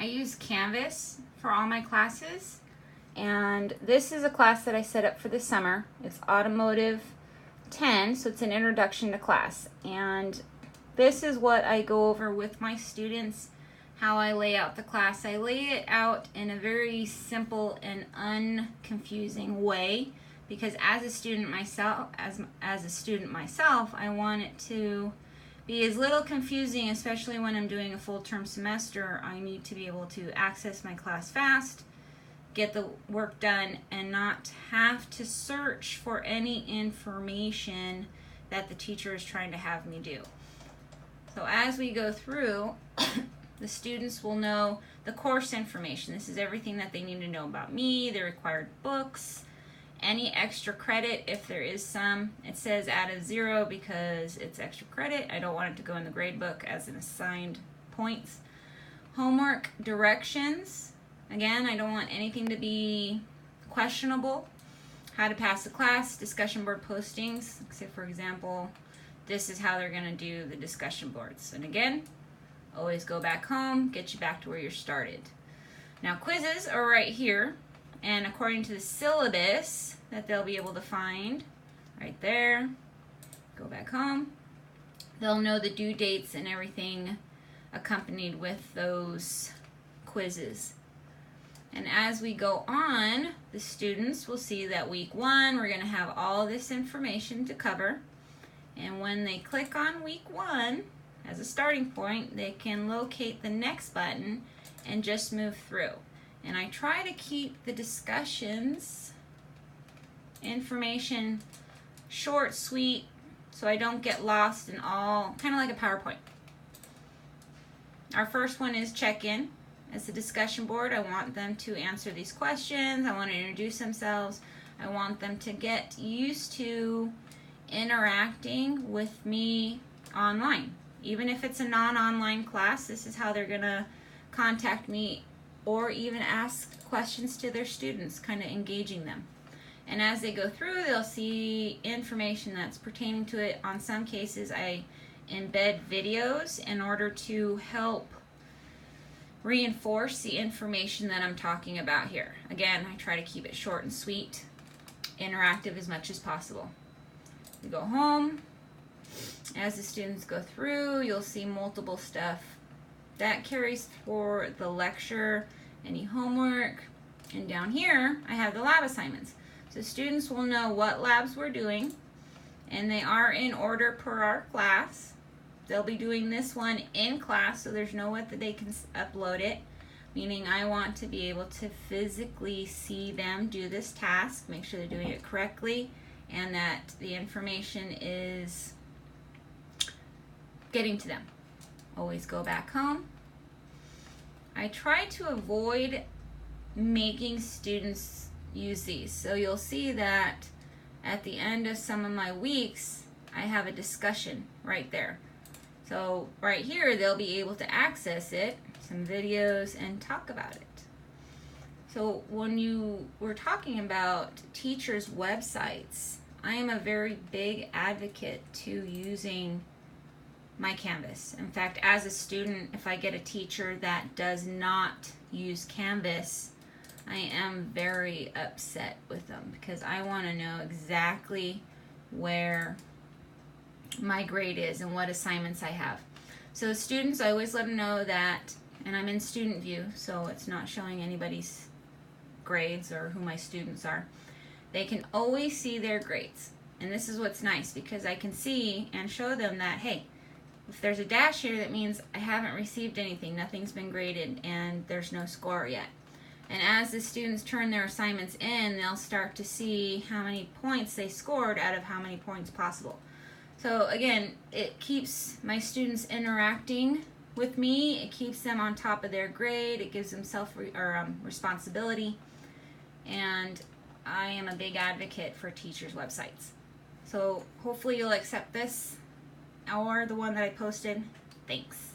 I use Canvas for all my classes, and this is a class that I set up for the summer. It's Automotive 10, so it's an introduction to class, and this is what I go over with my students, how I lay out the class. I lay it out in a very simple and unconfusing way, because as a student myself, I want it to be as little confusing, especially when I'm doing a full term semester. I need to be able to access my class fast, get the work done, and not have to search for any information that the teacher is trying to have me do. So as we go through, the students will know the course information. This is everything that they need to know about me, the required books, any extra credit if there is some. It says out of 0 because it's extra credit. I don't want it to go in the grade book as an assigned points. Homework directions. Again, I don't want anything to be questionable. How to pass the class, discussion board postings. So for example, this is how they're going to do the discussion boards. And again, always go back home, get you back to where you started. Now quizzes are right here, and according to the syllabus that they'll be able to find right there, go back home, they'll know the due dates and everything accompanied with those quizzes. And as we go on, the students will see that week 1 we're going to have all this information to cover, and when they click on week 1 as a starting point, they can locate the next button and just move through. And I try to keep the discussions information short, sweet, so I don't get lost in all, kind of like a PowerPoint. Our first one is check-in. As a discussion board, I want them to answer these questions. I want to introduce themselves. I want them to get used to interacting with me online. Even if it's a non-online class, this is how they're going to contact me or even ask questions to their students, kind of engaging them. And as they go through, they'll see information that's pertaining to it. On some cases, I embed videos in order to help reinforce the information that I'm talking about here. Again, I try to keep it short and sweet, interactive as much as possible. We go home. As the students go through, you'll see multiple stuff that carries for the lecture, any homework, and down here I have the lab assignments. So students will know what labs we're doing, and they are in order per our class. They'll be doing this one in class, so there's no way that they can upload it, meaning I want to be able to physically see them do this task, make sure they're doing it correctly, and that the information is getting to them. Always go back home. I try to avoid making students use these. So you'll see that at the end of some of my weeks, I have a discussion right there. So right here, they'll be able to access it, some videos, and talk about it. So when you were talking about teachers' websites, I am a very big advocate to using my Canvas. In fact, as a student, if I get a teacher that does not use Canvas, I am very upset with them because I want to know exactly where my grade is and what assignments I have. So students, I always let them know that, and I'm in student view, so it's not showing anybody's grades or who my students are. They can always see their grades. And this is what's nice, because I can see and show them that, hey, if there's a dash here, that means I haven't received anything, nothing's been graded, and there's no score yet. And as the students turn their assignments in, they'll start to see how many points they scored out of how many points possible. So again, it keeps my students interacting with me, it keeps them on top of their grade, it gives them responsibility, and I am a big advocate for teachers' websites. So hopefully you'll accept this or the one that I posted. Thanks.